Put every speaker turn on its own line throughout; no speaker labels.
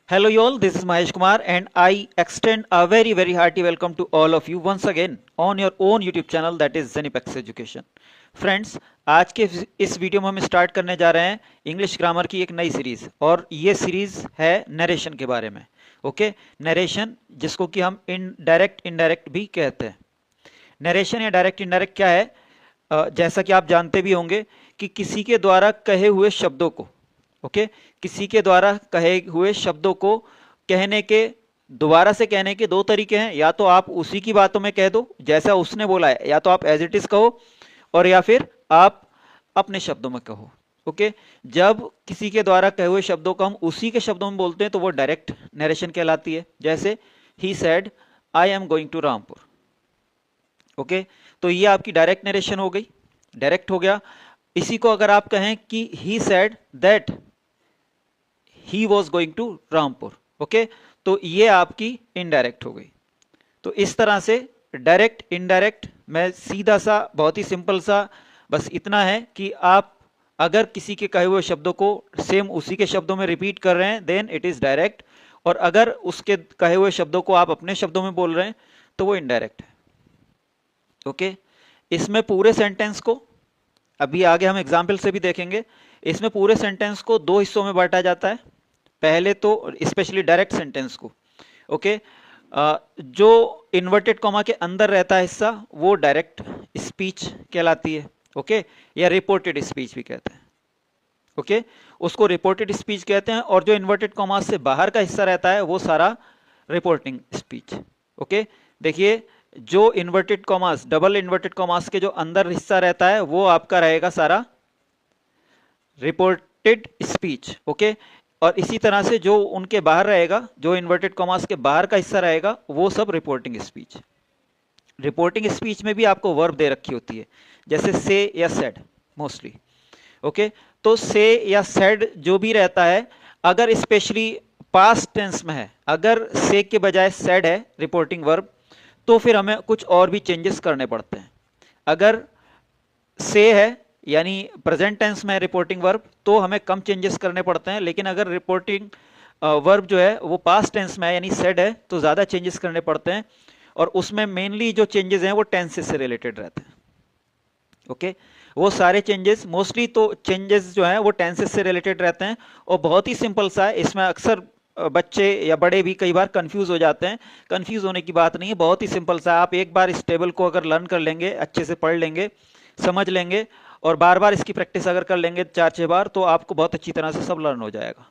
Hello, you all. This is Mahesh Kumar, and I extend a very hearty welcome to all of you once again on your own YouTube channel that is Zenipex Education. Friends, आज के इस video में हम start करने जा रहे हैं English grammar की एक नई सीरीज, और ये सीरीज है नरेशन के बारे में। ओके, नरेशन जिसको कि हम इनडायरेक्ट भी कहते हैं। नरेशन या डायरेक्ट इनडायरेक्ट क्या है? जैसा कि आप जानते भी होंगे कि किसी के द्वारा कहे हुए शब्दों को किसी के द्वारा कहे हुए शब्दों को कहने के दोबारा से कहने के दो तरीके हैं। या तो आप उसी की बातों में कह दो जैसा उसने बोला है, या तो आप एज इट इज कहो, और या फिर आप अपने शब्दों में कहो। जब किसी के द्वारा कहे हुए शब्दों को हम उसी के शब्दों में बोलते हैं तो वो डायरेक्ट नरेशन कहलाती है। जैसे ही said I am going to Rampur. तो ये आपकी डायरेक्ट नरेशन हो गई, डायरेक्ट हो गया। इसी को अगर आप कहें कि he said that he was going to Rampur, तो ये आपकी इनडायरेक्ट हो गई। तो इस तरह से डायरेक्ट इनडायरेक्ट में सीधा सा, बहुत ही सिंपल सा, बस इतना है कि आप अगर किसी के कहे हुए शब्दों को सेम उसी के शब्दों में रिपीट कर रहे हैं देन इट इज डायरेक्ट, और अगर उसके कहे हुए शब्दों को आप अपने शब्दों में बोल रहे हैं तो वो इनडायरेक्ट है। इसमें पूरे सेंटेंस को, अभी आगे हम एग्जाम्पल से भी देखेंगे, इसमें पूरे सेंटेंस को दो हिस्सों में बांटा जाता है। पहले तो स्पेशली डायरेक्ट सेंटेंस को जो इन्वर्टेड कॉमा के अंदर रहता है हिस्सा वो डायरेक्ट स्पीच कहलाती है। या रिपोर्टेड स्पीच भी कहते हैं। उसको रिपोर्टेड स्पीच कहते हैं, और जो इन्वर्टेड कॉमा से बाहर का हिस्सा रहता है वो सारा रिपोर्टिंग स्पीच। देखिए, जो inverted commas, double inverted commas के जो अंदर हिस्सा रहता है वो आपका रहेगा सारा रिपोर्टेड स्पीच। और इसी तरह से जो उनके बाहर रहेगा, जो इन्वर्टेड कॉमास के बाहर का हिस्सा रहेगा वो सब रिपोर्टिंग स्पीच। रिपोर्टिंग स्पीच में भी आपको वर्ब दे रखी होती है, जैसे से या सेड मोस्टली। तो से या सेड जो भी रहता है, अगर स्पेशली पास्ट टेंस में है, अगर से के बजाय सेड है रिपोर्टिंग वर्ब, तो फिर हमें कुछ और भी चेंजेस करने पड़ते हैं। अगर से है यानी प्रेजेंट टेंस में रिपोर्टिंग वर्ब, तो हमें कम चेंजेस करने पड़ते हैं। लेकिन अगर रिपोर्टिंग वर्ब जो है वो पास्ट टेंस में है यानी सेड है, तो ज़्यादा चेंजेस करने पड़ते हैं, और उसमें मेनली जो चेंजेस हैं वो टेंसेस से रिलेटेड रहते हैं। वो सारे चेंजेस, मोस्टली तो चेंजेस जो है वो टेंसेस से रिलेटेड रहते हैं, और बहुत ही सिंपल सा है। इसमें अक्सर बच्चे या बड़े भी कई बार कंफ्यूज हो जाते हैं। कंफ्यूज होने की बात नहीं है, बहुत ही सिंपल सा। आप एक बार इस टेबल को अगर लर्न कर लेंगे, अच्छे से पढ़ लेंगे, समझ लेंगे, और बार बार इसकी प्रैक्टिस अगर कर लेंगे 4-6 बार, तो आपको बहुत अच्छी तरह से सब लर्न हो जाएगा।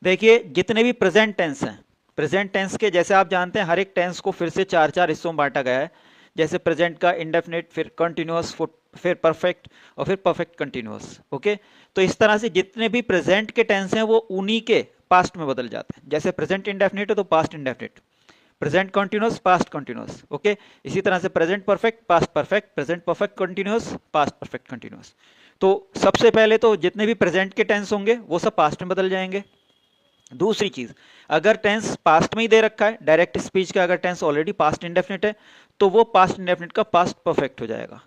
देखिए, जितने भी प्रेजेंट टेंस हैं, प्रेजेंट टेंस के जैसे आप जानते हैं हर एक टेंस को फिर से 4-4 हिस्सों में बांटा गया है। जैसे प्रेजेंट का इंडेफिनिट, फिर कंटिन्यूअस, फिर परफेक्ट, और फिर परफेक्ट कंटिन्यूअस। तो इस तरह से जितने भी प्रेजेंट के टेंस हैं वो उन्हीं के पास्ट में बदल जाते हैं। जैसे प्रेजेंट इंडेफिनिट है तो past indefinite, present continuous, past continuous. इसी तरह से present perfect, past perfect, present perfect continuous, past perfect continuous. तो सबसे पहले तो जितने भी प्रेजेंट के टेंस होंगे वो सब पास्ट में बदल जाएंगे। दूसरी चीज, अगर टेंस पास्ट में ही दे रखा है, डायरेक्ट स्पीच का अगर टेंस ऑलरेडी पास्ट इंडेफिनिट है, तो वो पास्ट इंडेफिनिट का पास्ट परफेक्ट हो जाएगा।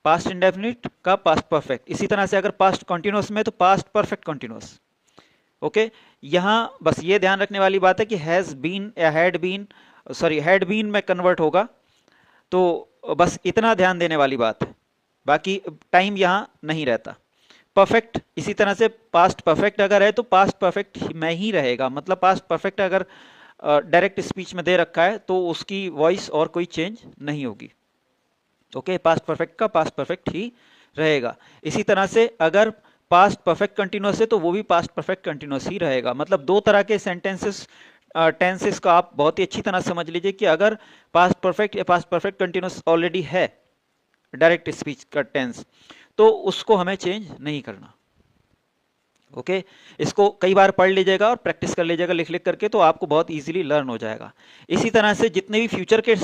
पास्ट इंडेफिनिट का पास्ट परफेक्ट। इसी तरह से अगर पास्ट कंटिन्यूअस में तो पास्ट परफेक्ट कंटिन्यूअस। यहां बस ये ध्यान रखने वाली बात है कि हैज बीन या हैड बीन में कन्वर्ट होगा, तो बस इतना ध्यान देने वाली बात है, बाकी टाइम यहां नहीं रहता। परफेक्ट, इसी तरह से पास्ट परफेक्ट अगर है तो पास्ट परफेक्ट में ही रहेगा। मतलब पास्ट परफेक्ट अगर डायरेक्ट स्पीच में दे रखा है तो उसकी वॉइस और कोई चेंज नहीं होगी। पास्ट परफेक्ट का पास्ट परफेक्ट ही रहेगा। इसी तरह से अगर पास्ट परफेक्ट कंटिन्यूअस है तो वो भी पास्ट परफेक्ट कंटिन्यूअस ही रहेगा। मतलब दो तरह के सेंटेंसेस, टेंसेस का आप बहुत ही अच्छी तरह समझ लीजिए कि अगर पास्ट परफेक्ट या पास्ट परफेक्ट कंटिन्यूअस ऑलरेडी है डायरेक्ट स्पीच का टेंस, तो उसको हमें चेंज नहीं करना। इसको कई बार पढ़ लीजिएगा और प्रैक्टिस कर लीजिएगा लिख लिख करके, तो आपको बहुत इजीली लर्न हो जाएगा। इसी तरह से जितने भी फ्यूचर के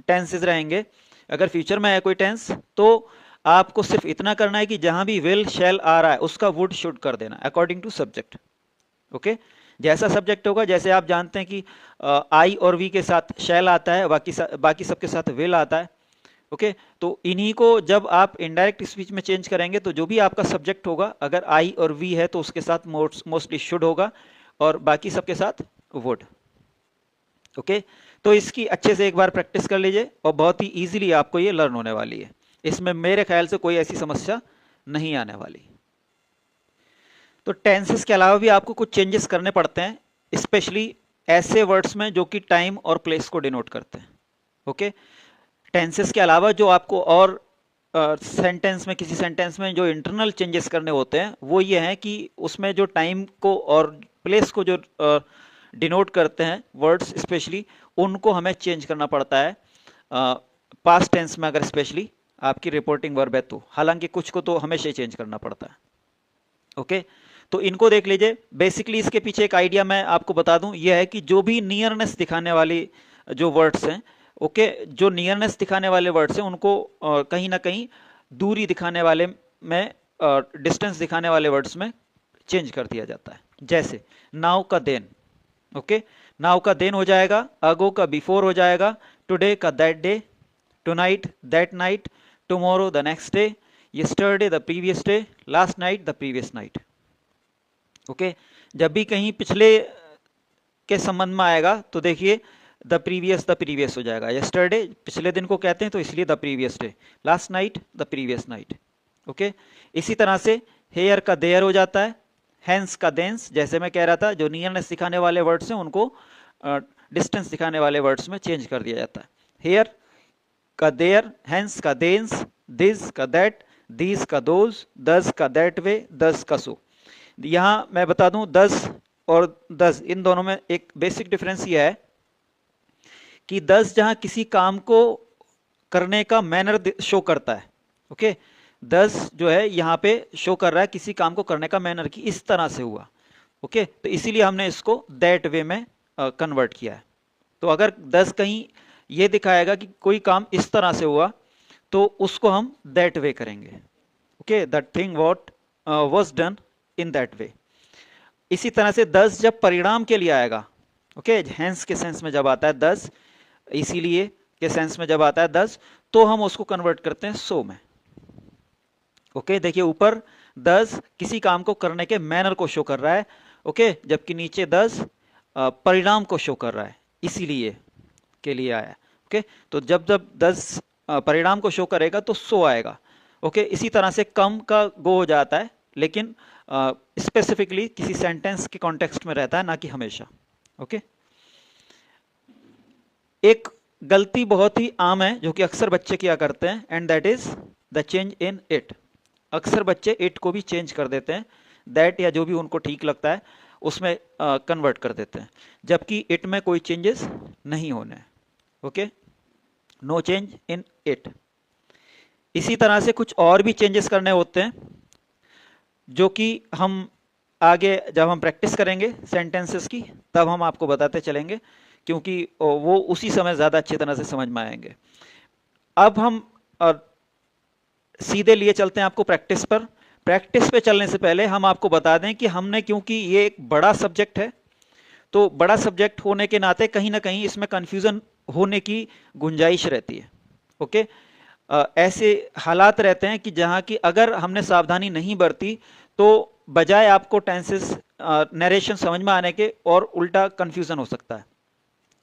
टेंसेस रहेंगे, अगर फ्यूचर में है कोई टेंस, तो आपको सिर्फ इतना करना है कि जहां भी विल शैल आ रहा है उसका वुड शुड कर देना अकॉर्डिंग टू सब्जेक्ट। जैसा सब्जेक्ट होगा, जैसे आप जानते हैं कि आई और वी के साथ शैल आता है, बाकी सबके साथ विल आता है। तो इन्हीं को जब आप इनडायरेक्ट स्पीच में चेंज करेंगे, तो जो भी आपका सब्जेक्ट होगा, अगर आई और वी है तो उसके साथ मोस्टली शुड होगा, और बाकी सबके साथ वुड। ओके, तो इसकी अच्छे से एक बार प्रैक्टिस कर लीजिए और बहुत ही इजीली आपको ये लर्न होने वाली है। इसमें मेरे ख्याल से कोई ऐसी समस्या नहीं आने वाली। तो टेंसेस के अलावा भी आपको कुछ चेंजेस करने पड़ते हैं, स्पेशली ऐसे वर्ड्स में जो कि टाइम और प्लेस को डिनोट करते हैं। ओके, टेंसेस के अलावा जो आपको और सेंटेंस में, किसी सेंटेंस में जो इंटरनल चेंजेस करने होते हैं वो ये हैं कि उसमें जो टाइम को और प्लेस को जो डिनोट करते हैं वर्ड्स स्पेशली, उनको हमें चेंज करना पड़ता है पास्ट टेंस में, अगर स्पेशली आपकी रिपोर्टिंग वर्ब है तो। हालांकि कुछ को तो हमेशा ही चेंज करना पड़ता है। ओके, तो इनको देख लीजिए। बेसिकली इसके पीछे एक आइडिया मैं आपको बता दूं, यह है कि जो भी नियरनेस दिखाने वाली जो वर्ड्स हैं, ओके, जो नियरनेस दिखाने वाले वर्ड्स हैं उनको कहीं ना कहीं दूरी दिखाने वाले में, डिस्टेंस दिखाने वाले वर्ड्स में चेंज कर दिया जाता है। जैसे नाउ का देन, ओके, नाउ का देन हो जाएगा, अगो का बिफोर हो जाएगा, टुडे का that day, tonight that night, tomorrow the next day, yesterday the previous day, last night the previous night. Okay, जब भी कहीं पिछले के संबंध में आएगा तो देखिए द प्रीवियस हो जाएगा। यस्टरडे पिछले दिन को कहते हैं तो इसलिए the previous day, last night the previous night. Okay, इसी तरह से हेयर का देयर हो जाता है, हैंस का देंस, जैसे मैं कह रहा था जो नियरनेस दिखाने वाले वर्ड्स हैं उनको डिस्टेंस दिखाने वाले वर्ड्स में चेंज कर दिया जाता है। हेयर का देयर, हैंस का देंस, दिस का दैट, दीज का दोज, दस का दैट वे, दस का सो। यहां मैं बता दूं 10 और 10 इन दोनों में एक बेसिक डिफरेंस यह है कि 10 जहां किसी काम को करने का मैनर शो करता है, ओके, 10 जो है यहां पे शो कर रहा है किसी काम को करने का मैनर की इस तरह से हुआ। ओके, तो इसीलिए हमने इसको दैट वे में कन्वर्ट किया है। तो अगर 10 कहीं ये दिखाएगा कि कोई काम इस तरह से हुआ तो उसको हम दैट वे करेंगे। Okay, that thing what was done in that way. इसी तरह से 10 जब परिणाम के लिए आएगा, ओके, हैंस के सेंस में जब आता है 10, इसीलिए के सेंस में जब आता है 10, तो हम उसको कन्वर्ट करते हैं सो में। ओके, देखिए ऊपर 10 किसी काम को करने के मैनर को शो कर रहा है, ओके, जबकि नीचे 10 परिणाम को शो कर रहा है, इसीलिए के लिए आया। ओके, तो जब जब 10 परिणाम को शो करेगा तो सो आएगा। ओके, इसी तरह से कम का गो हो जाता है, लेकिन स्पेसिफिकली किसी सेंटेंस के कॉन्टेक्स्ट में रहता है, ना कि हमेशा। ओके, एक गलती बहुत ही आम है जो कि अक्सर बच्चे किया करते हैं, and that is the change in it. अक्सर बच्चे इट को भी चेंज कर देते हैं, दैट या जो भी उनको ठीक लगता है उसमें कन्वर्ट कर देते हैं, जबकि इट में कोई चेंजेस नहीं होने। Okay, no change in it. इसी तरह से कुछ और भी चेंजेस करने होते हैं जो कि हम आगे जब हम प्रैक्टिस करेंगे सेंटेंसेस की तब हम आपको बताते चलेंगे, क्योंकि वो उसी समय ज़्यादा अच्छी तरह से समझ में आएंगे। अब हम सीधे लिए चलते हैं आपको प्रैक्टिस पर। प्रैक्टिस पे चलने से पहले हम आपको बता दें कि हमने, क्योंकि ये एक बड़ा सब्जेक्ट है, तो बड़ा सब्जेक्ट होने के नाते कहीं ना कहीं इसमें कन्फ्यूज़न होने की गुंजाइश रहती है। ओके, ऐसे हालात रहते हैं कि जहां की अगर हमने सावधानी नहीं बरती तो बजाय आपको टेंसेस नरेशन समझ में आने के और उल्टा कंफ्यूजन हो सकता है।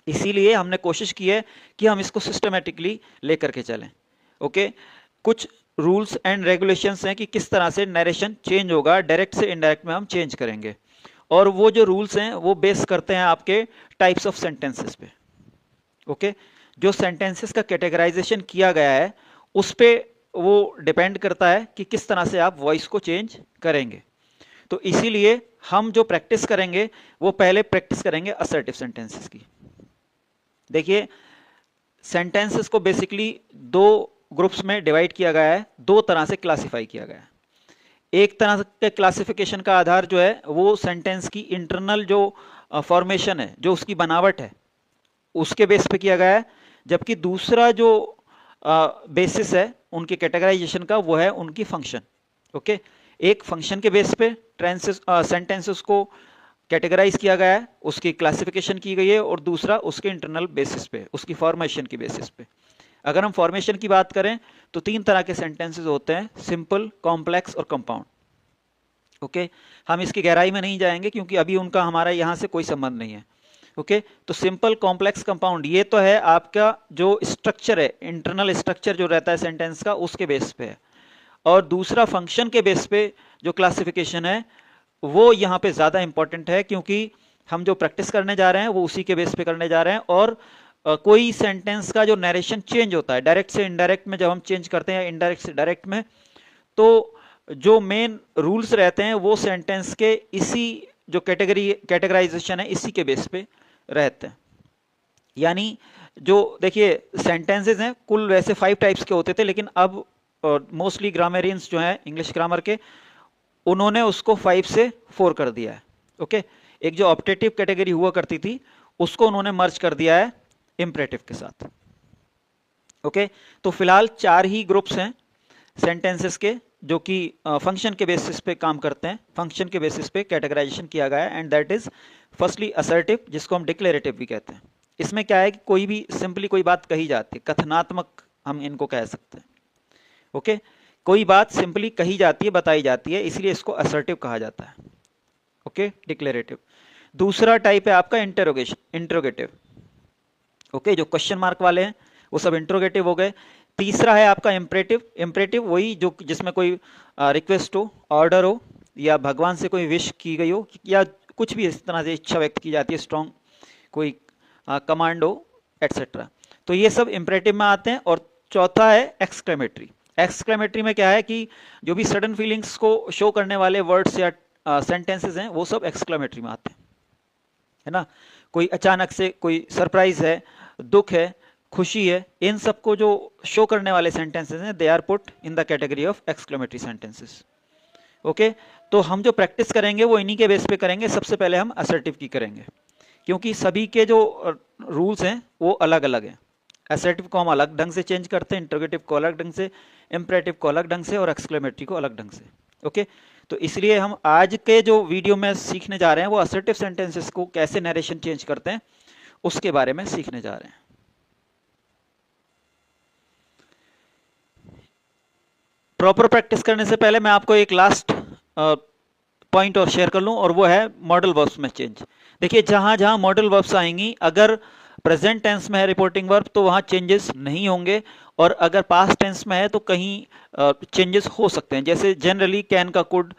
इसीलिए हमने कोशिश की है कि हम इसको सिस्टमेटिकली लेकर के चलें। ओके, कुछ रूल्स एंड रेगुलेशंस हैं कि किस तरह से नरेशन चेंज होगा, डायरेक्ट से इनडायरेक्ट में हम चेंज करेंगे, और वो जो रूल्स हैं वो बेस करते हैं आपके टाइप्स ऑफ सेंटेंसेस पे। ओके, जो सेंटेंसेस का कैटेगराइजेशन किया गया है उस पे वो डिपेंड करता है कि किस तरह से आप वॉइस को चेंज करेंगे। तो इसीलिए हम जो प्रैक्टिस करेंगे वो पहले प्रैक्टिस करेंगे असर्टिव सेंटेंसेस की। देखिए, सेंटेंसेस को बेसिकली दो ग्रुप्स में डिवाइड किया गया है, दो तरह से क्लासिफाई किया गया है। एक तरह के क्लासिफिकेशन का आधार जो है वो सेंटेंस की इंटरनल जो फॉर्मेशन है, जो उसकी बनावट है, उसके बेस पे किया गया है, जबकि दूसरा जो बेसिस है उनके कैटेगराइजेशन का वो है उनकी फंक्शन। ओके, एक फंक्शन के बेस पे सेंटेंसेस को कैटेगराइज किया गया है, उसकी क्लासिफिकेशन की गई है, और दूसरा उसके इंटरनल बेसिस पे, उसकी फॉर्मेशन की बेसिस पे। अगर हम फॉर्मेशन की बात करें तो तीन तरह के सेंटेंसेस होते हैं, सिंपल, कॉम्प्लेक्स और कंपाउंड। ओके, हम इसकी गहराई में नहीं जाएंगे क्योंकि अभी उनका हमारा यहाँ से कोई संबंध नहीं है। ओके, तो सिंपल कॉम्प्लेक्स कंपाउंड ये तो है आपका जो स्ट्रक्चर है, इंटरनल स्ट्रक्चर जो रहता है सेंटेंस का, उसके बेस पे है। और दूसरा फंक्शन के बेस पे जो क्लासिफिकेशन है वो यहाँ पे ज़्यादा इंपॉर्टेंट है, क्योंकि हम जो प्रैक्टिस करने जा रहे हैं वो उसी के बेस पे करने जा रहे हैं। और कोई सेंटेंस का जो नरेशन चेंज होता है डायरेक्ट से इनडायरेक्ट में, जब हम चेंज करते हैं इनडायरेक्ट से डायरेक्ट में, तो जो मेन रूल्स रहते हैं वो सेंटेंस के इसी जो कैटेगराइजेशन है इसी के बेस पे रहते हैं। यानी जो देखिए सेंटेंसेस हैं कुल वैसे 5 टाइप्स के होते थे, लेकिन अब मोस्टली ग्रामेरियंस जो हैं इंग्लिश ग्रामर के, उन्होंने उसको 5 से 4 कर दिया है। ओके, एक जो ऑप्टेटिव कैटेगरी हुआ करती थी उसको उन्होंने मर्ज कर दिया है इंपरेटिव के साथ। ओके, तो फिलहाल 4 ही ग्रुप्स हैं सेंटेंसेस के जो कि फंक्शन के बेसिस पे काम करते हैं, फंक्शन के बेसिस पे कैटेगराइजेशन किया गया है, and that is firstly assertive, जिसको हम डिक्लेरेटिव भी कहते हैं। इसमें क्या है कि कोई भी सिंपली कोई बात कही जाती है, कथनात्मक हम इनको कह सकते हैं। ओके, कोई बात सिंपली कही जाती है, बताई जाती है, इसलिए इसको असर्टिव कहा जाता है। Okay, declarative. दूसरा टाइप है आपका इंट्रोगेटिव। ओके, जो क्वेश्चन मार्क वाले हैं वो सब इंट्रोगेटिव हो गए। तीसरा है आपका इम्परेटिव। इम्परेटिव वही जो जिसमें कोई रिक्वेस्ट हो, ऑर्डर हो, या भगवान से कोई विश की गई हो, या कुछ भी इस तरह से इच्छा व्यक्त की जाती है, स्ट्रॉन्ग कोई कमांड हो, एटसेट्रा, तो ये सब इम्परेटिव में आते हैं। और चौथा है एक्सक्लेमेटरी। एक्सक्लेमेटरी में क्या है कि जो भी सडन फीलिंग्स को शो करने वाले वर्ड्स या सेंटेंसेस हैं वो सब एक्सक्लेमेटरी में आते हैं, है ना। कोई अचानक से कोई सरप्राइज है, दुख है, खुशी है, इन सबको जो शो करने वाले सेंटेंसेस हैं they are put in the category of exclamatory sentences. Okay, तो हम जो प्रैक्टिस करेंगे वो इन्हीं के बेस पे करेंगे। सबसे पहले हम असर्टिव की करेंगे, क्योंकि सभी के जो रूल्स हैं वो अलग अलग हैं। असर्टिव को हम अलग ढंग से चेंज करते हैं, इंट्रोगेटिव को अलग ढंग से, इम्परेटिव को अलग ढंग से, और एक्सक्लेमेटरी को अलग ढंग से। ओके, तो इसलिए हम आज के जो वीडियो में सीखने जा रहे हैं वो असर्टिव सेंटेंसेस को कैसे नरेशन चेंज करते हैं उसके बारे में सीखने जा रहे हैं। प्रॉपर प्रैक्टिस करने से पहले मैं आपको एक लास्ट पॉइंट और शेयर कर लूं, और वो है मॉडल वर्ब्स में चेंज। देखिए जहां जहां मॉडल वर्ब्स आएंगी, अगर प्रेजेंट टेंस में है रिपोर्टिंग वर्ब तो वहां चेंजेस नहीं होंगे, और अगर पास्ट टेंस में है तो कहीं चेंजेस हो सकते हैं। जैसे जनरली कैन का कुड,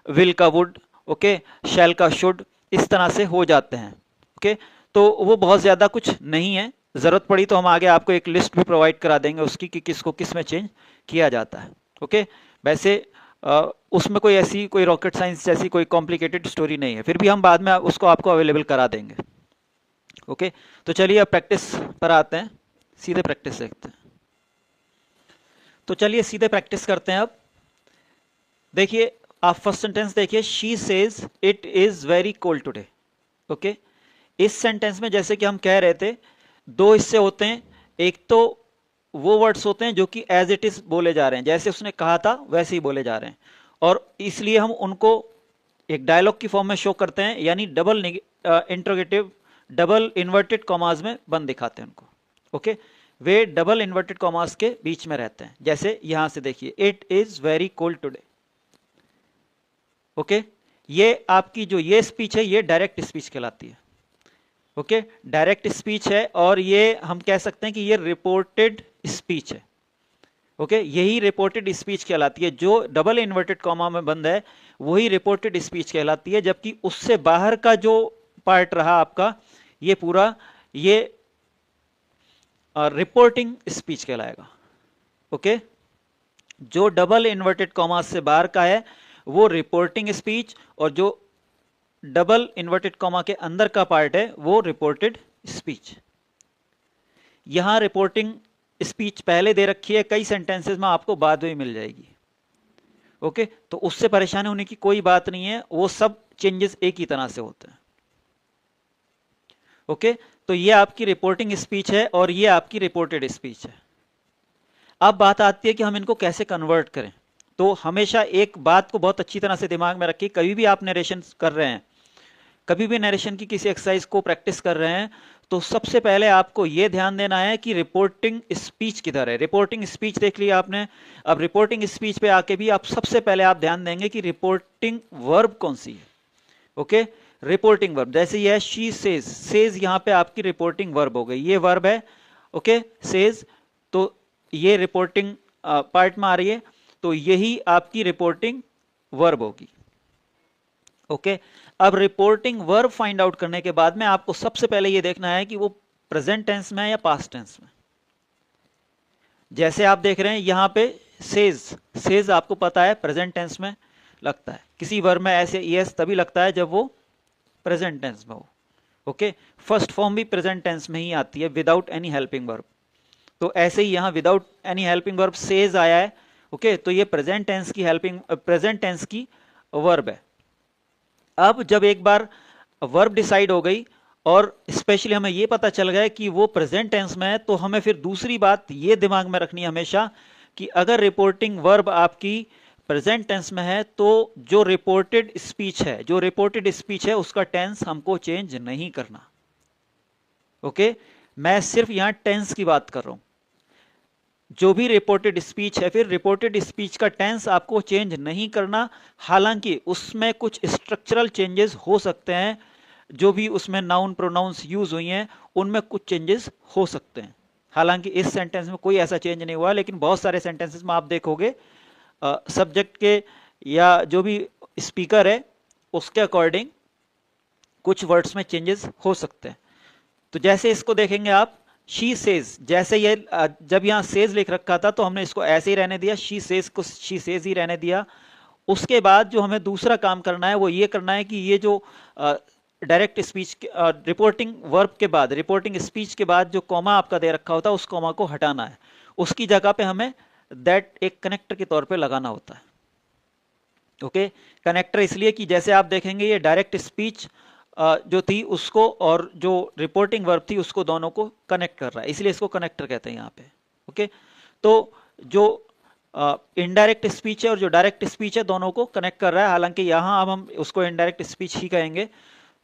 विल का वुड, ओके, शैल का शुड, इस तरह से हो जाते हैं। ओके, तो वो बहुत ज़्यादा कुछ नहीं है। ज़रूरत पड़ी तो हम आगे आपको एक लिस्ट भी प्रोवाइड करा देंगे उसकी कि किसको किस में चेंज किया जाता है। ओके, वैसे उसमें कोई ऐसी कोई रॉकेट साइंस जैसी कोई कॉम्प्लिकेटेड स्टोरी नहीं है, फिर भी हम बाद में उसको आपको अवेलेबल करा देंगे। ओके, तो चलिए अब प्रैक्टिस पर आते हैं, सीधे प्रैक्टिस देखते हैं। तो चलिए सीधे प्रैक्टिस करते हैं। अब देखिए आप फर्स्ट सेंटेंस देखिए, she says it is very cold today. Okay, इस सेंटेंस में जैसे कि हम कह रहे थे दो हिस्से होते हैं। एक तो वो वर्ड्स होते हैं जो कि एज इट इज बोले जा रहे हैं, जैसे उसने कहा था वैसे ही बोले जा रहे हैं, और इसलिए हम उनको एक डायलॉग की फॉर्म में शो करते हैं, यानी double interrogative, double inverted commas में बंद दिखाते हैं उनको। ओके, वे डबल इन्वर्टेड कॉमास के बीच में रहते हैं। जैसे यहां से देखिए, it is very cold today. Okay, ये आपकी जो ये स्पीच है ये डायरेक्ट स्पीच कहलाती है। ओके, डायरेक्ट स्पीच है, और ये हम कह सकते हैं कि ये रिपोर्टेड स्पीच है। ओके, यही रिपोर्टेड स्पीच कहलाती है। जो डबल इन्वर्टेड कॉमा में बंद है वही रिपोर्टेड स्पीच कहलाती है, जबकि उससे बाहर का जो पार्ट रहा आपका ये पूरा, ये रिपोर्टिंग स्पीच कहलाएगा। ओके, जो डबल इन्वर्टेड कॉमा से बाहर का है वो रिपोर्टिंग स्पीच, और जो डबल इन्वर्टेड कॉमा के अंदर का पार्ट है वो रिपोर्टेड स्पीच। यहां रिपोर्टिंग स्पीच पहले दे रखी है, कई सेंटेंसेस में आपको बाद में मिल जाएगी। ओके, तो उससे परेशानी होने की कोई बात नहीं है, वो सब चेंजेस एक ही तरह से होते हैं। ओके, तो ये आपकी रिपोर्टिंग स्पीच है और ये आपकी रिपोर्टेड स्पीच है। अब बात आती है कि हम इनको कैसे कन्वर्ट करें। तो हमेशा एक बात को बहुत अच्छी तरह से दिमाग में रखिए, कभी भी आप नरेशन कर रहे हैं, कभी भी नरेशन की किसी एक्सरसाइज को प्रैक्टिस कर रहे हैं, तो सबसे पहले आपको यह ध्यान देना है कि रिपोर्टिंग स्पीच किधर है। रिपोर्टिंग स्पीच देख लिया आपने, अब रिपोर्टिंग स्पीच पे आके भी आप सबसे पहले आप ध्यान देंगे कि रिपोर्टिंग वर्ब कौन सी है। ओके, रिपोर्टिंग वर्ब जैसे ये है शी सेज, सेज यहां पे आपकी रिपोर्टिंग वर्ब हो गई, ये वर्ब है। ओके, सेज, तो ये रिपोर्टिंग पार्ट में आ रही है, तो यही आपकी रिपोर्टिंग वर्ब होगी। ओके, अब रिपोर्टिंग वर्ब फाइंड आउट करने के बाद में आपको सबसे पहले ये देखना है कि वो प्रेजेंट टेंस में है या पास्ट टेंस में। जैसे आप देख रहे हैं यहां पे सेज, सेज आपको पता है प्रेजेंट टेंस में लगता है, किसी वर्ब में ऐसे यस तभी लगता है जब वो प्रेजेंट टेंस में हो। ओके, फर्स्ट फॉर्म भी प्रेजेंट टेंस में ही आती है विदाउट एनी हेल्पिंग वर्ब, तो ऐसे ही यहां without any helping verb says आया है। ओके, तो ये प्रेजेंट टेंस की प्रेजेंट टेंस की वर्ब है। अब जब एक बार वर्ब डिसाइड हो गई और स्पेशली हमें यह पता चल गया कि वो प्रेजेंट टेंस में है, तो हमें फिर दूसरी बात ये दिमाग में रखनी है हमेशा कि अगर रिपोर्टिंग वर्ब आपकी प्रेजेंट टेंस में है तो जो रिपोर्टेड स्पीच है, जो रिपोर्टेड स्पीच है उसका टेंस हमको चेंज नहीं करना। ओके, मैं सिर्फ यहां टेंस की बात कर रहा हूं। जो भी रिपोर्टेड स्पीच है, फिर रिपोर्टेड स्पीच का टेंस आपको चेंज नहीं करना, हालांकि उसमें कुछ स्ट्रक्चरल चेंजेस हो सकते हैं, जो भी उसमें नाउन प्रोनाउंस यूज हुई हैं उनमें कुछ चेंजेस हो सकते हैं। हालांकि इस सेंटेंस में कोई ऐसा चेंज नहीं हुआ, लेकिन बहुत सारे सेंटेंसेस में आप देखोगे सब्जेक्ट के या जो भी स्पीकर है उसके अकॉर्डिंग कुछ वर्ड्स में चेंजेस हो सकते हैं। तो जैसे इसको देखेंगे आप, शी सेज, जैसे ये जब यहां सेज लिख रखा था तो हमने इसको ऐसे ही रहने दिया, शी सेज को शी सेज ही रहने दिया। उसके बाद जो हमें दूसरा काम करना है वो ये करना है कि ये जो डायरेक्ट स्पीच रिपोर्टिंग वर्ब के बाद, रिपोर्टिंग स्पीच के बाद जो कॉमा आपका दे रखा होता है उस कॉमा को हटाना है, उसकी जगह पे हमें दैट एक कनेक्टर के तौर पे लगाना होता है। ओके, कनेक्टर इसलिए कि जैसे आप देखेंगे ये डायरेक्ट स्पीच जो थी उसको और जो रिपोर्टिंग वर्ब थी उसको दोनों को कनेक्ट कर रहा है, इसलिए इसको कनेक्टर कहते हैं यहाँ पे। ओके, तो जो इनडायरेक्ट स्पीच है और जो डायरेक्ट स्पीच है दोनों को कनेक्ट कर रहा है, हालांकि यहाँ अब हम उसको इनडायरेक्ट स्पीच ही कहेंगे।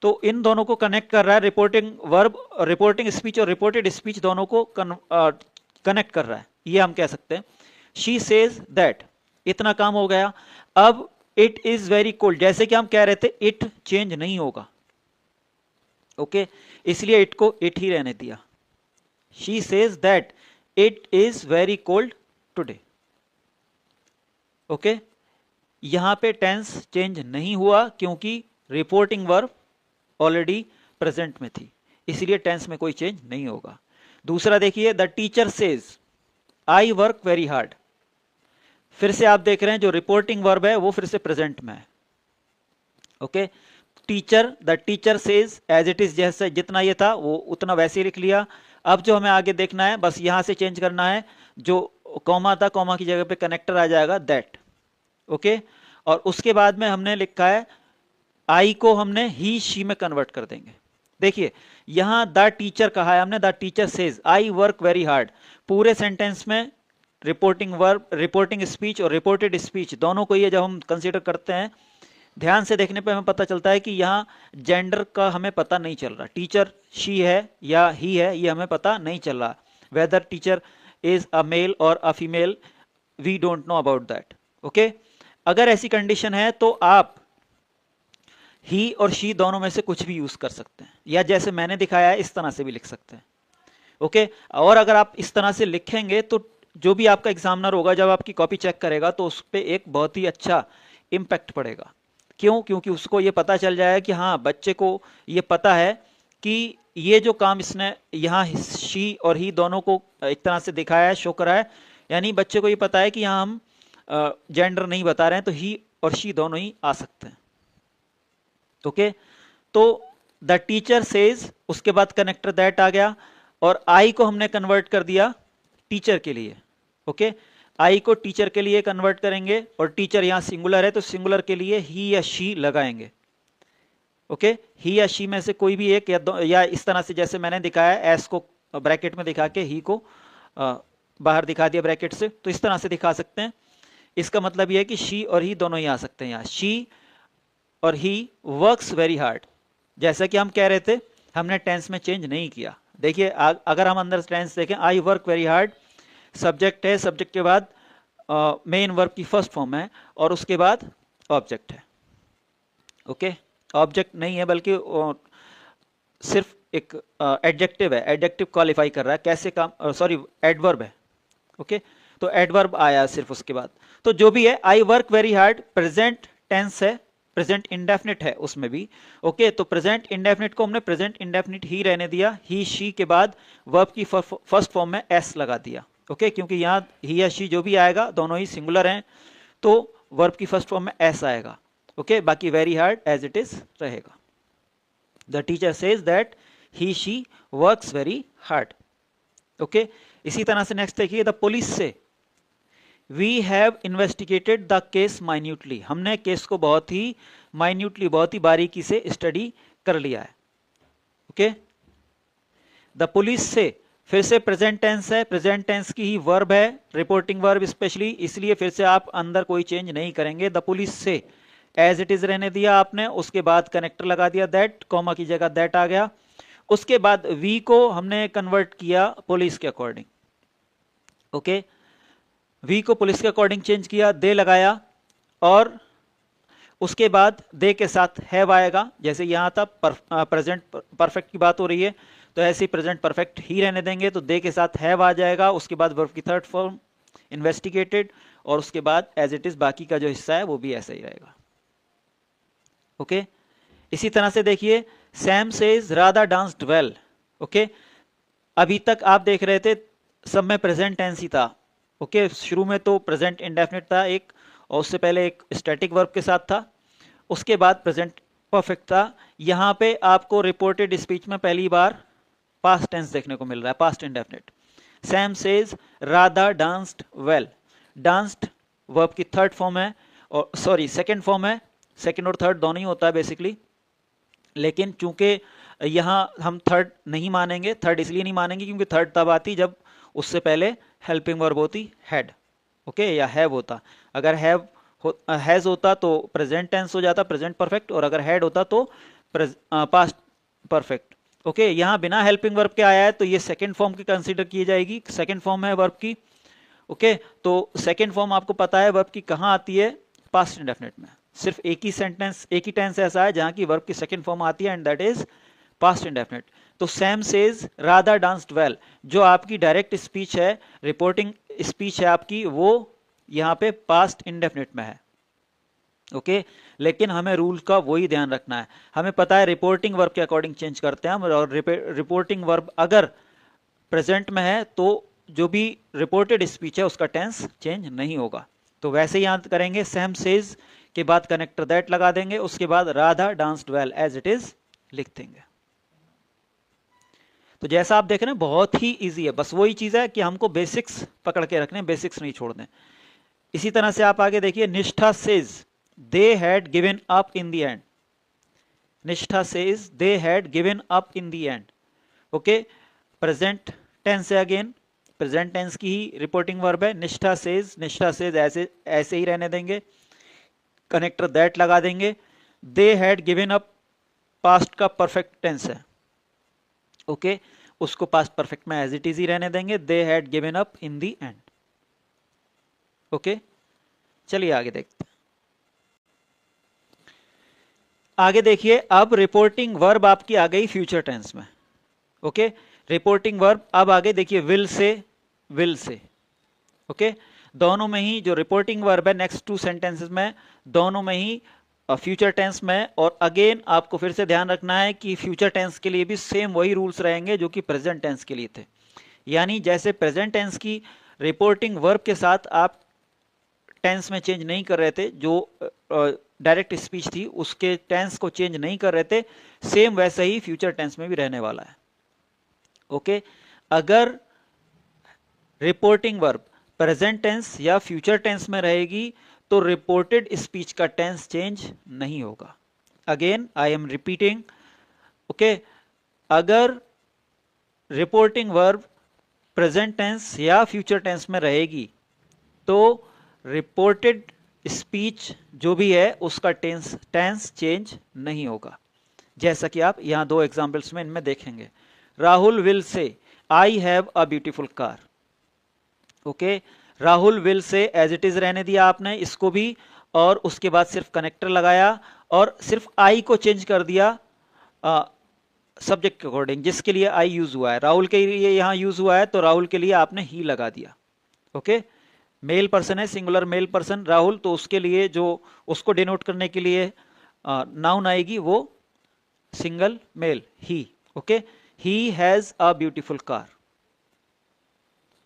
तो इन दोनों को कनेक्ट कर रहा है, रिपोर्टिंग वर्ब, रिपोर्टिंग स्पीच और रिपोर्टेड स्पीच दोनों को कनेक्ट कर रहा है, ये हम कह सकते हैं। शी सेज दैट, इतना काम हो गया। अब इट इज वेरी कोल्ड, जैसे कि हम कह रहे थे इट चेंज नहीं होगा। ओके, इसलिए इट को इट ही रहने दिया। She says that it is very cold today. Okay, यहां पे टेंस चेंज नहीं हुआ क्योंकि रिपोर्टिंग वर्ब ऑलरेडी प्रेजेंट में थी, इसलिए टेंस में कोई चेंज नहीं होगा। दूसरा देखिए, the teacher says I work very hard, फिर से आप देख रहे हैं जो रिपोर्टिंग वर्ब है वो फिर से प्रेजेंट में है। Okay, teacher, the teacher says as it is, जैसे जितना ये था वो उतना वैसे ही लिख लिया। अब जो हमें आगे देखना है बस यहां से चेंज करना है, जो कॉमा था कॉमा की जगह पे कनेक्टर आ जाएगा दैट। ओके, और उसके बाद में हमने लिखा है आई को हमने ही शी में कन्वर्ट कर देंगे। देखिए यहां द टीचर कहा है हमने, the teacher says I work very hard, पूरे सेंटेंस में रिपोर्टिंग वर्ब, रिपोर्टिंग स्पीच और रिपोर्टेड स्पीच दोनों को ये जब हम कंसीडर करते हैं, ध्यान से देखने पे हमें पता चलता है कि यहाँ जेंडर का हमें पता नहीं चल रहा, टीचर शी है या ही है ये हमें पता नहीं चल रहा, whether teacher is a male और a female, we don't know about that. Okay, अगर ऐसी कंडीशन है तो आप ही और शी दोनों में से कुछ भी यूज कर सकते हैं, या जैसे मैंने दिखाया है इस तरह से भी लिख सकते हैं। ओके, और अगर आप इस तरह से लिखेंगे तो जो भी आपका एग्जामिनर होगा जब आपकी कॉपी चेक करेगा तो उस पर एक बहुत ही अच्छा इम्पैक्ट पड़ेगा। क्यों? क्योंकि उसको ये पता चल जाएगा कि हाँ बच्चे को ये पता है कि ये जो काम इसने यहाँ शी और ही दोनों को एक तरह से दिखाया है, शो करा है, यानी बच्चे को ये पता है कि यहाँ हम जेंडर नहीं बता रहे हैं, तो ही और शी दोनों ही आ सकते हैं। ओके, तो द टीचर सेज, उसके बाद कनेक्टर दैट आ गया, और आई को हमने कन्वर्ट कर दिया टीचर के लिए। ओके, आई को टीचर के लिए कन्वर्ट करेंगे, और टीचर यहां सिंगुलर है तो सिंगुलर के लिए ही या शी लगाएंगे। ओके, ही या शी में से कोई भी एक या इस तरह से जैसे मैंने दिखाया, एस को ब्रैकेट में दिखा के ही को बाहर दिखा दिया ब्रैकेट से, तो इस तरह से दिखा सकते हैं। इसका मतलब यह है कि शी और ही दोनों ही आ सकते हैं। यहाँ शी और ही वर्क्स वेरी हार्ड, जैसा कि हम कह रहे थे, हमने टेंस में चेंज नहीं किया। देखिए अगर हम अंदर टेंस देखें, आई वर्क वेरी हार्ड, सब्जेक्ट है, सब्जेक्ट के बाद मेन वर्ब की फर्स्ट फॉर्म है और उसके बाद ऑब्जेक्ट है। ओके, ऑब्जेक्ट नहीं है बल्कि सिर्फ एक एडजेक्टिव है, एडजेक्टिव क्वालिफाई कर रहा है कैसे काम, सॉरी एडवर्ब है। ओके, तो एडवर्ब आया सिर्फ उसके बाद। तो जो भी है, I work very hard present tense है, प्रेजेंट इंडेफिनिट है उसमें भी। ओके, तो प्रेजेंट इंडेफिनिट को हमने प्रेजेंट इंडेफिनिट ही रहने दिया, ही शी के बाद वर्ब की फर्स्ट फॉर्म में एस लगा दिया। ओके, क्योंकि यहाँ ही या शी जो भी आएगा दोनों ही सिंगुलर हैं, तो वर्ब की फर्स्ट फॉर्म में एस आएगा। ओके, बाकी very hard as it is रहेगा। The teacher says that he she works very hard. Okay, इसी तरह से नेक्स्ट देखिए, the police say we have investigated the case minutely, हमने केस को बहुत ही माइन्यूटली, बहुत ही बारीकी से स्टडी कर लिया है। ओके, द पुलिस से फिर से प्रेजेंट टेंस है, प्रेजेंट टेंस की ही वर्ब है, रिपोर्टिंग वर्ब स्पेशली, इसलिए फिर से आप अंदर कोई चेंज नहीं करेंगे। द पुलिस से एज इट इज रहने दिया आपने, उसके बाद कनेक्टर लगा दिया दैट, कॉमा की जगह दैट आ गया, उसके बाद वी को हमने कन्वर्ट किया पुलिस के अकॉर्डिंग। ओके, वी को पुलिस के अकॉर्डिंग चेंज किया, दे लगाया, और उसके बाद दे के साथ हैव आएगा। जैसे यहां था प्रेजेंट परफेक्ट की बात हो रही है, तो ऐसे ही प्रेजेंट परफेक्ट ही रहने देंगे, तो दे के साथ हैव आ जाएगा, उसके बाद वर्ब की थर्ड फॉर्म इन्वेस्टिगेटेड, और उसके बाद एज इट इज बाकी का जो हिस्सा है वो भी ऐसा ही रहेगा। ओके, इसी तरह से देखिए, Sam says Radha danced well. Okay, अभी तक आप देख रहे थे सब में प्रेजेंट टेंस ही था। ओके, शुरू में तो प्रेजेंट इंडेफिनिट था एक, और उससे पहले एक स्टैटिक वर्ब के साथ था, उसके बाद प्रेजेंट परफेक्ट था। यहां पे आपको रिपोर्टेड स्पीच में पहली बार पास्ट टेंस देखने को मिल रहा है, past indefinite. Sam says Radha danced well, danced verb की थर्ड फॉर्म है, और सॉरी सेकंड फॉर्म है, सेकंड और थर्ड दोनों ही होता है बेसिकली, लेकिन चूंकि यहां हम थर्ड नहीं मानेंगे, थर्ड इसलिए नहीं मानेंगे क्योंकि थर्ड तब आती जब उससे पहले हेल्पिंग वर्ब होती हैड। ओके, या हैव होता, अगर हैज होता तो प्रेजेंट टेंस हो जाता, प्रेजेंट परफेक्ट, और अगर हैड होता तो पास्ट परफेक्ट। ओके, यहां बिना हेल्पिंग वर्ब के आया है, तो ये सेकंड फॉर्म की कंसीडर की जाएगी, सेकंड फॉर्म है वर्ब की। ओके, तो सेकंड फॉर्म आपको पता है वर्ब की कहां आती है, पास्ट इंडेफिनिट में। सिर्फ एक ही सेंटेंस, एक ही टेंस ऐसा है जहां की वर्ब की सेकंड फॉर्म आती है, and that is past indefinite. तो Sam says Radha danced well, जो आपकी डायरेक्ट स्पीच है, रिपोर्टिंग स्पीच है आपकी, वो यहां पे पास्ट इंडेफिनिट में है। ओके, लेकिन हमें रूल का वही ध्यान रखना है, हमें पता है रिपोर्टिंग वर्ब के अकॉर्डिंग चेंज करते हैं हम, और रिपोर्टिंग वर्ब अगर प्रेजेंट में है तो जो भी रिपोर्टेड स्पीच है उसका टेंस चेंज नहीं होगा। तो वैसे ही याद करेंगे, सैम सेज के बाद कनेक्टर दैट लगा देंगे, उसके बाद Radha danced well as it is लिख देंगे। तो जैसा आप देख रहे हैं बहुत ही इजी है, बस वही चीज है कि हमको बेसिक्स पकड़ के रखने, बेसिक्स नहीं छोड़ने। इसी तरह से आप आगे देखिए, Nishtha says they had given up in the end, Nishtha says they had given up in the end. Okay, present tense है, अगेन प्रेजेंट टेंस की ही रिपोर्टिंग वर्ब है। निष्ठा सेज ऐसे ही रहने देंगे, कनेक्टर दैट लगा देंगे। दे हैड गिवन अप पास्ट का परफेक्ट टेंस है, ओके, उसको पास्ट परफेक्ट में एज इट इज ही रहने देंगे, दे had given up in the end. Okay, चलिए आगे देखते हैं। आगे देखिए, अब रिपोर्टिंग वर्ब आपकी आ गई फ्यूचर टेंस में। ओके, रिपोर्टिंग वर्ब अब आगे देखिए, विल से। ओके, दोनों में ही जो रिपोर्टिंग वर्ब है नेक्स्ट टू सेंटेंसेस में, दोनों में ही फ्यूचर टेंस में। और अगेन आपको फिर से ध्यान रखना है कि फ्यूचर टेंस के लिए भी सेम वही रूल्स रहेंगे जो कि प्रेजेंट टेंस के लिए थे। यानी जैसे प्रेजेंट टेंस की रिपोर्टिंग वर्ब के साथ आप टेंस में चेंज नहीं कर रहे थे, जो डायरेक्ट स्पीच थी उसके टेंस को चेंज नहीं कर रहे थे, सेम वैसे ही फ्यूचर टेंस में भी रहने वाला है। ओके, अगर रिपोर्टिंग वर्ब प्रेजेंट टेंस या फ्यूचर टेंस में रहेगी तो रिपोर्टेड स्पीच का टेंस चेंज नहीं होगा। Again I am repeating, okay, अगर रिपोर्टिंग वर्ब प्रेजेंट टेंस या फ्यूचर टेंस में रहेगी तो रिपोर्टेड स्पीच जो भी है उसका टेंस चेंज नहीं होगा। जैसा कि आप यहाँ दो एग्जाम्पल्स में इनमें देखेंगे। Rahul will say I have a beautiful car. Okay, Rahul will say as it is रहने दिया आपने इसको भी, और उसके बाद सिर्फ कनेक्टर लगाया और सिर्फ आई को चेंज कर दिया सब्जेक्ट के अकॉर्डिंग, जिसके लिए आई यूज हुआ है। राहुल के लिए यहाँ यूज हुआ है तो राहुल के लिए आपने ही लगा दिया। ओके, मेल पर्सन है, सिंगुलर मेल पर्सन राहुल, तो उसके लिए जो उसको डिनोट करने के लिए नाउन आएगी वो सिंगल मेल ही। Okay, he has a beautiful car,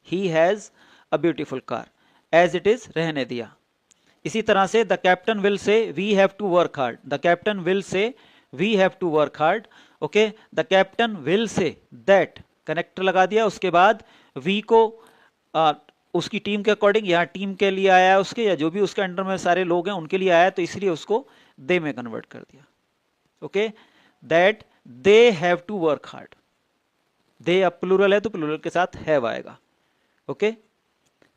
he has a beautiful car, as it is रहने दिया। इसी तरह से the captain will say we have to work hard, the captain will say we have to work hard. Okay, the captain will say that, connector लगा दिया, उसके बाद we को उसकी टीम के अकॉर्डिंग, यहाँ टीम के लिए आया है उसके, या जो भी उसके अंडर में सारे लोग हैं उनके लिए आया है, तो इसलिए उसको दे में कन्वर्ट कर दिया। Okay, that they have to work hard, they अब प्लूरल है तो प्लूरल के साथ हैव आएगा। ओके,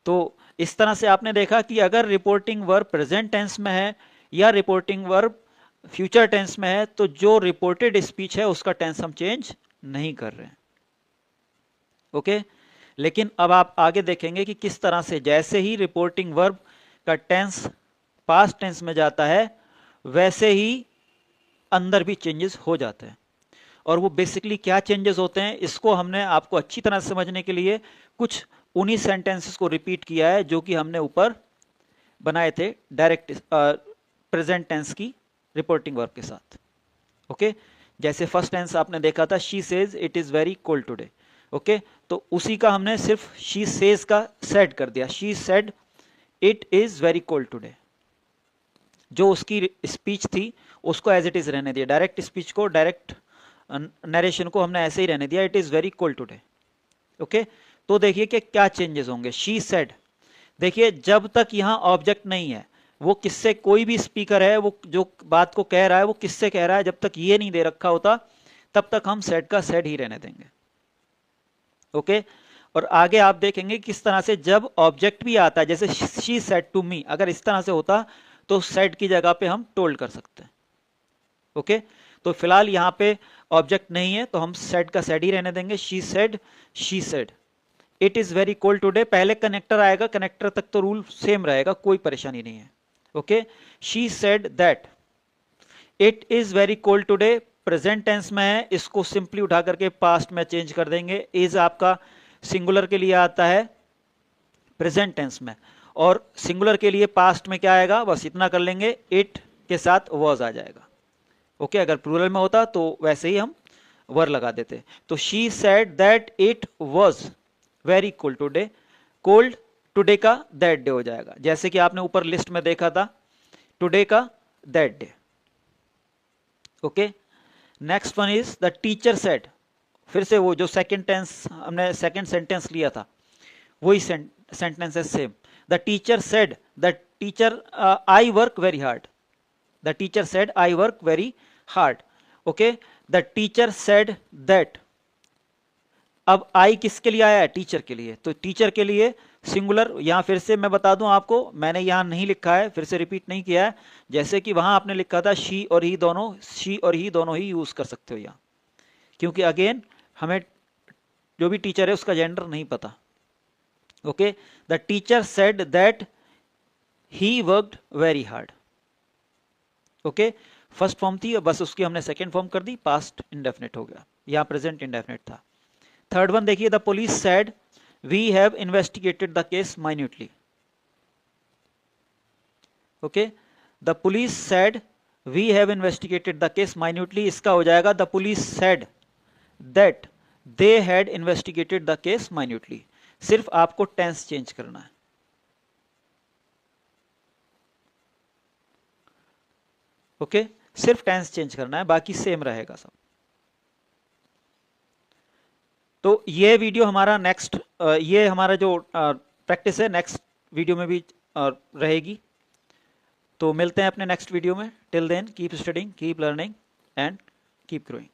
तो इस तरह से आपने देखा कि अगर रिपोर्टिंग वर्ब प्रेजेंट टेंस में है या रिपोर्टिंग वर्ब फ्यूचर टेंस में है, तो जो रिपोर्टेड स्पीच है उसका टेंस हम चेंज नहीं कर रहे हैं। ओके, लेकिन अब आप आगे देखेंगे कि किस तरह से जैसे ही रिपोर्टिंग वर्ब का टेंस पास्ट टेंस में जाता है वैसे ही अंदर भी चेंजेस हो जाते हैं। और वो बेसिकली क्या चेंजेस होते हैं इसको हमने आपको अच्छी तरह से समझने के लिए कुछ उन्हीं सेंटेंसेस को रिपीट किया है जो कि हमने ऊपर बनाए थे डायरेक्ट प्रेजेंट टेंस की रिपोर्टिंग वर्ब के साथ। ओके, जैसे फर्स्ट टेंस आपने देखा था she says it is very cold today. Okay, तो उसी का हमने सिर्फ शी सेज का सेड कर दिया, she said it is very cold today. जो उसकी स्पीच थी उसको एज इट इज रहने दिया, डायरेक्ट स्पीच को, डायरेक्ट नरेशन को हमने ऐसे ही रहने दिया, it is very cold today. Okay, तो देखिए कि क्या चेंजेस होंगे। शी सेड, देखिए जब तक यहां ऑब्जेक्ट नहीं है, वो किससे, कोई भी स्पीकर है वो जो बात को कह रहा है वो किससे कह रहा है, जब तक ये नहीं दे रखा होता तब तक हम सेड का सेड ही रहने देंगे। ओके, और आगे आप देखेंगे किस तरह से जब ऑब्जेक्ट भी आता है, जैसे शी सेड टू मी, अगर इस तरह से होता तो सेड की जगह पे हम टोल्ड कर सकते हैं। ओके, तो फिलहाल यहां पे ऑब्जेक्ट नहीं है तो हम सेड का सेड ही रहने देंगे, she said it is very cold today, पहले कनेक्टर आएगा, कनेक्टर तक तो रूल सेम रहेगा, कोई परेशानी नहीं है। Okay, she said that it is very cold today, present tense में है, इसको सिंपली उठा करके पास्ट में चेंज कर देंगे। इज आपका सिंगुलर के लिए आता है प्रेजेंट टेंस में, और सिंगुलर के लिए पास्ट में क्या आएगा, बस इतना कर लेंगे, इट के साथ वॉज आ जाएगा। ओके, अगर प्लूरल में होता तो वैसे ही हम वर लगा देते। तो she said that it was very cold today, cold today का दैट डे हो जाएगा, जैसे कि आपने ऊपर लिस्ट में देखा था टुडे का that day. Okay, next one is the teacher said, फिर से वो जो सेकंड टेंस हमने सेकंड सेंटेंस लिया था वही सेंटेंस है same. The teacher said, the teacher I work very hard, the teacher said I work very hard. Okay, the teacher said that, अब आई किसके लिए आया है, टीचर के लिए, तो टीचर के लिए सिंगुलर, यहां फिर से मैं बता दूं आपको, मैंने यहां नहीं लिखा है, फिर से रिपीट नहीं किया है, जैसे कि वहां आपने लिखा था शी और ही दोनों, शी और ही दोनों ही यूज कर सकते हो यहां, क्योंकि अगेन हमें जो भी टीचर है उसका जेंडर नहीं पता। Okay, the teacher said that he worked very hard. Okay, first form थी, बस उसकी हमने सेकेंड फॉर्म कर दी, पास्ट इंडेफिनिट हो गया, यहां प्रेजेंट इंडेफिनिट था। थर्ड वन देखिए, the police said we have investigated the case minutely. Okay, the police said we have investigated the case minutely, इसका हो जाएगा the police said that they had investigated the case minutely. सिर्फ आपको tense change करना है। Okay, सिर्फ tense change करना है, बाकी सेम रहेगा सब। तो ये वीडियो हमारा नेक्स्ट, ये हमारा जो प्रैक्टिस है नेक्स्ट वीडियो में भी रहेगी। तो मिलते हैं अपने नेक्स्ट वीडियो में। Till then keep studying, keep learning and keep growing.